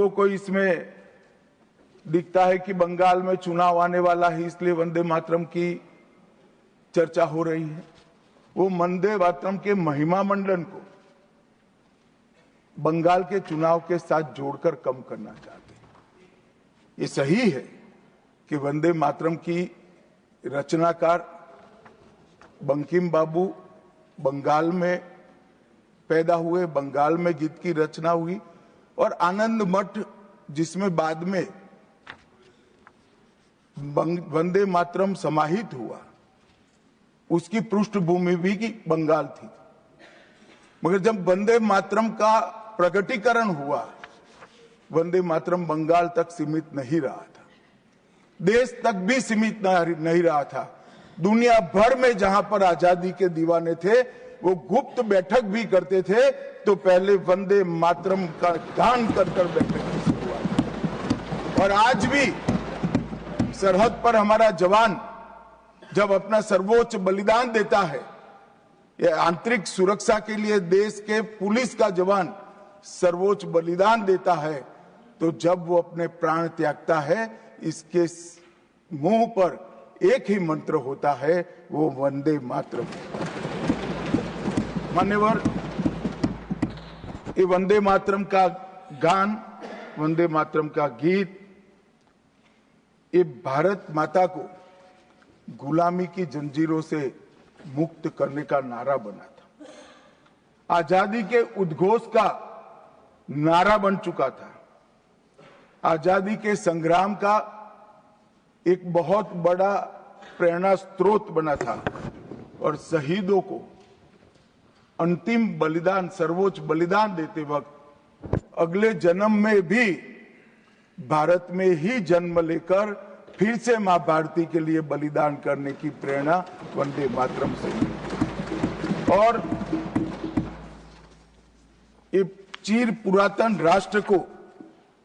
लोगों को इसमें दिखता है कि बंगाल में चुनाव आने वाला है, इसलिए वंदे मातरम की चर्चा हो रही है। वो वंदे मातरम के महिमा मंडन को बंगाल के चुनाव के साथ जोड़कर कम करना चाहते हैं। ये सही है कि वंदे मातरम की रचनाकार बंकिम बाबू बंगाल में पैदा हुए, बंगाल में गीत की रचना हुई, और आनंद मठ जिसमें बाद में वंदे मातरम समाहित हुआ, उसकी पृष्ठभूमि भी की बंगाल थी। मगर जब वंदे मातरम का प्रकटीकरण हुआ, वंदे मातरम बंगाल तक सीमित नहीं रहा था, देश तक भी सीमित नहीं रहा था। दुनिया भर में जहां पर आजादी के दीवाने थे, वो गुप्त बैठक भी करते थे तो पहले वंदे मातरम का गान कर बैठक की शुरुआत। और आज भी सरहद पर हमारा जवान जब अपना सर्वोच्च बलिदान देता है, ये आंतरिक सुरक्षा के लिए देश के पुलिस का जवान सर्वोच्च बलिदान देता है, तो जब वो अपने प्राण त्यागता है, इसके मुंह पर एक ही मंत्र होता है, वो वंदे मातरम। मान्यवर, ये वंदे मातरम का गान, वंदे मातरम का गीत, ये भारत माता को गुलामी की जंजीरों से मुक्त करने का नारा बना था, आजादी के उद्घोष का नारा बन चुका था, आजादी के संग्राम का एक बहुत बड़ा प्रेरणा स्रोत बना था। और शहीदों को अंतिम बलिदान, सर्वोच्च बलिदान देते वक्त अगले जन्म में भी भारत में ही जन्म लेकर फिर से मां भारती के लिए बलिदान करने की प्रेरणा वंदे मातरम से मिली। और ये चिर पुरातन राष्ट्र को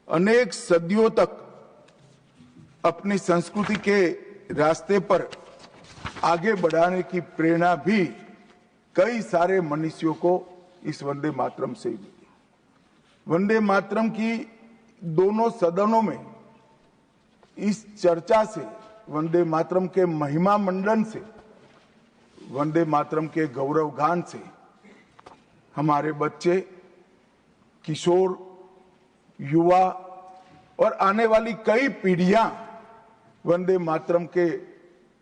अनेक सदियों तक अपनी संस्कृति के रास्ते पर आगे बढ़ाने की प्रेरणा भी कई सारे मनुष्यों को इस वंदे मातरम से मिली। वंदे मातरम की दोनों सदनों में इस चर्चा से, वंदे मातरम के महिमा मंडन से, वंदे मातरम के गौरव गान से हमारे बच्चे, किशोर, युवा और आने वाली कई पीढ़ियां वंदे मातरम के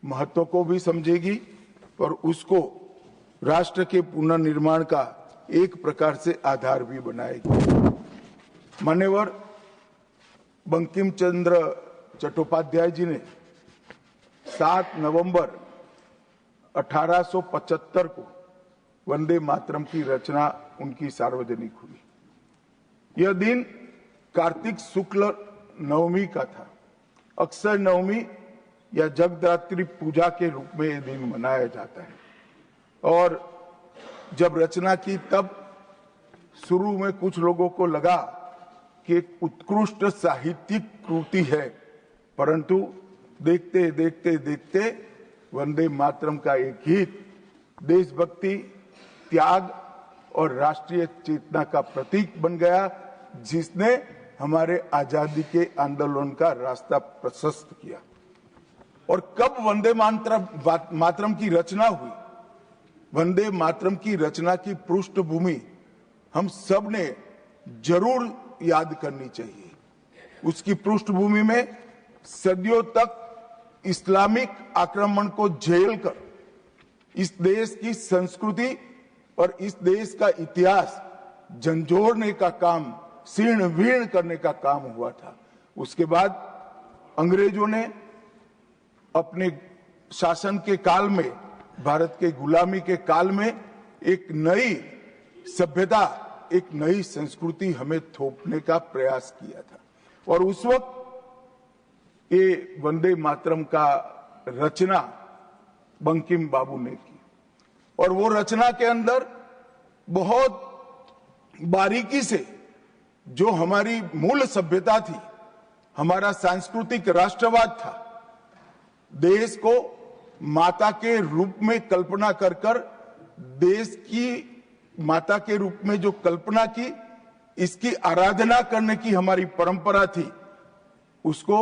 महत्व को भी समझेगी और उसको राष्ट्र के पुनर्निर्माण का एक प्रकार से आधार भी बनाएगी। मान्यवर, बंकिम चंद्र चट्टोपाध्याय जी ने 7 नवंबर 1875 को वंदे मातरम की रचना उनकी सार्वजनिक हुई। यह दिन कार्तिक शुक्ल नवमी का था। अक्षय नवमी या जगदात्री पूजा के रूप में यह दिन मनाया जाता है। और जब रचना की, तब शुरू में कुछ लोगों को लगा कि एक उत्कृष्ट साहित्यिक कृति है, परंतु देखते देखते देखते वंदे मातरम का एक गीत देशभक्ति, त्याग और राष्ट्रीय चेतना का प्रतीक बन गया, जिसने हमारे आजादी के आंदोलन का रास्ता प्रशस्त किया। और कब वंदे मातरम की रचना हुई? वंदे मातरम की रचना की पृष्ठभूमि हम सब ने जरूर याद करनी चाहिए। उसकी पृष्ठभूमि में सदियों तक इस्लामिक आक्रमण को झेलकर इस देश की संस्कृति और इस देश का इतिहास झंझोड़ने का काम, शीर्ण वीर्ण करने का काम हुआ था। उसके बाद अंग्रेजों ने अपने शासन के काल में, भारत के गुलामी के काल में, एक नई सभ्यता, एक नई संस्कृति हमें थोपने का प्रयास किया था। और उस वक्त ये वंदे मातरम का रचना बंकिम बाबू ने की। और वो रचना के अंदर बहुत बारीकी से जो हमारी मूल सभ्यता थी, हमारा सांस्कृतिक राष्ट्रवाद था, देश को माता के रूप में कल्पना कर देश की माता के रूप में जो कल्पना की, इसकी आराधना करने की हमारी परंपरा थी, उसको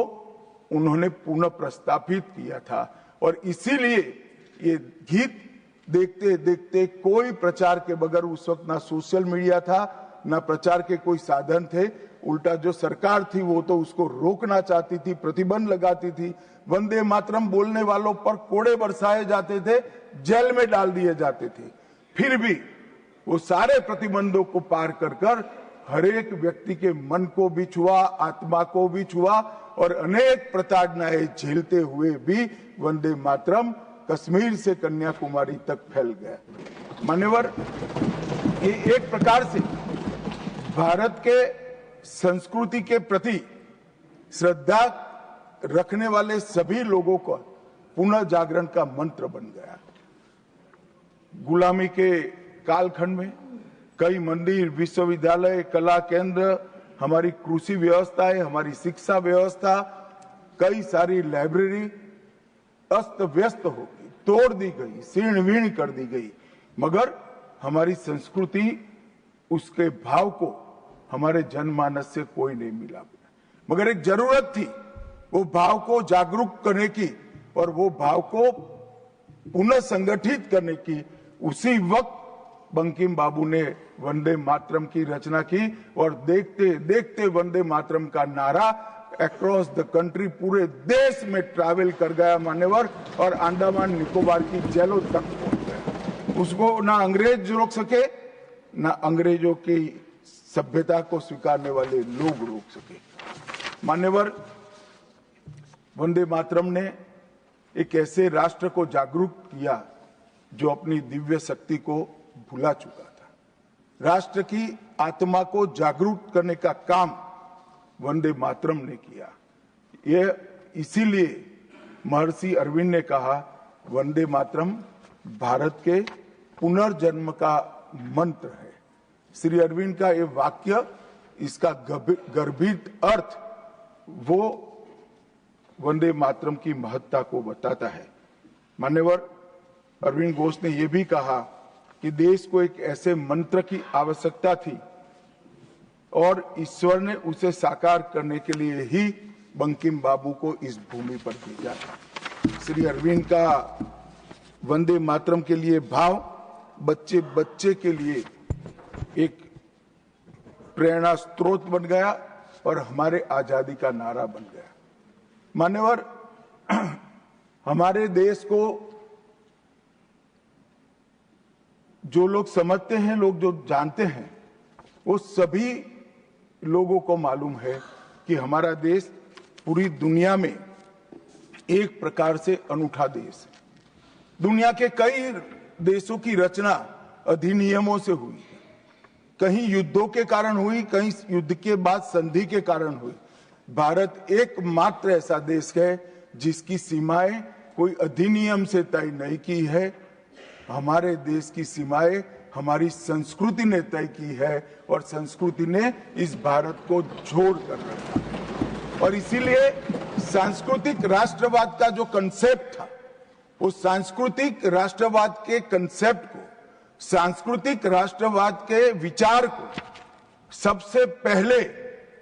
उन्होंने पुनः प्रस्तापित किया था। और इसीलिए ये गीत देखते देखते कोई प्रचार के बगैर, उस वक्त ना सोशल मीडिया था ना प्रचार के कोई साधन थे, उल्टा जो सरकार थी वो तो उसको रोकना चाहती थी, प्रतिबंध लगाती थी। वंदे मातरम बोलने वालों पर कोड़े बरसाए जाते थे, जेल में डाल दिए जाते थे। फिर भी वो सारे प्रतिबंधों को पार कर कर हर एक व्यक्ति के मन को भी छुआ, आत्मा को भी छुआ और अनेक प्रताड़नाएं झेलते हुए भी वंदे मातरम कश्मीर से कन्याकुमारी तक फैल गया। मान्यवर, ये एक प्रकार से भारत के संस्कृति के प्रति श्रद्धा रखने वाले सभी लोगों को पुनः जागरण का मंत्र बन गया। गुलामी के कालखंड में कई मंदिर, विश्वविद्यालय, कला केंद्र, हमारी कृषि व्यवस्था है, हमारी शिक्षा व्यवस्था, कई सारी लाइब्रेरी अस्त व्यस्त हो गई, तोड़ दी गई, शीर्ण वीर्ण कर दी गई, मगर हमारी संस्कृति, उसके भाव को हमारे जनमानस से कोई नहीं मिला। मगर एक जरूरत थी वो भाव को जागरूक करने की और वो भाव को पुनः संगठित करने की। उसी वक्त बंकिम बाबू ने वंदे मातरम की रचना की और देखते देखते वंदे मातरम का नारा अक्रॉस द कंट्री, पूरे देश में ट्रैवल कर गया मान्यवर, और अंडमान निकोबार की जेलों तक पहुंच गया। उसको ना अंग्रेज रोक सके, ना अंग्रेजों की सभ्यता को स्वीकारने वाले लोग रोक सके। मान्यवर, वंदे मातरम ने एक ऐसे राष्ट्र को जागरूक किया जो अपनी दिव्य शक्ति को भुला चुका था। राष्ट्र की आत्मा को जागरूक करने का काम वंदे मातरम ने किया। यह इसीलिए महर्षि अरविंद ने कहा, वंदे मातरम भारत के पुनर्जन्म का मंत्र है। श्री अरविंद का ये वाक्य, इसका गर्भित अर्थ वो वंदे मातरम की महत्ता को बताता है। मान्यवर, अरविंद घोष ने यह भी कहा कि देश को एक ऐसे मंत्र की आवश्यकता थी और ईश्वर ने उसे साकार करने के लिए ही बंकिम बाबू को इस भूमि पर भेजा था। श्री अरविंद का वंदे मातरम के लिए भाव बच्चे बच्चे के लिए एक प्रेरणा स्रोत बन गया और हमारे आजादी का नारा बन गया। मान्यवर, हमारे देश को जो लोग समझते हैं, लोग जो जानते हैं, वो सभी लोगों को मालूम है कि हमारा देश पूरी दुनिया में एक प्रकार से अनूठा देश है। दुनिया के कई देशों की रचना अधिनियमों से हुई, कहीं युद्धों के कारण हुई, कहीं युद्ध के बाद संधि के कारण हुई। भारत एकमात्र ऐसा देश है जिसकी सीमाएं कोई अधिनियम से तय नहीं की है। हमारे देश की सीमाएं हमारी संस्कृति ने तय की है और संस्कृति ने इस भारत को जोड़ कर रखा। और इसीलिए सांस्कृतिक राष्ट्रवाद का जो कंसेप्ट था, उस सांस्कृतिक राष्ट्रवाद के कंसेप्ट को, सांस्कृतिक राष्ट्रवाद के विचार को सबसे पहले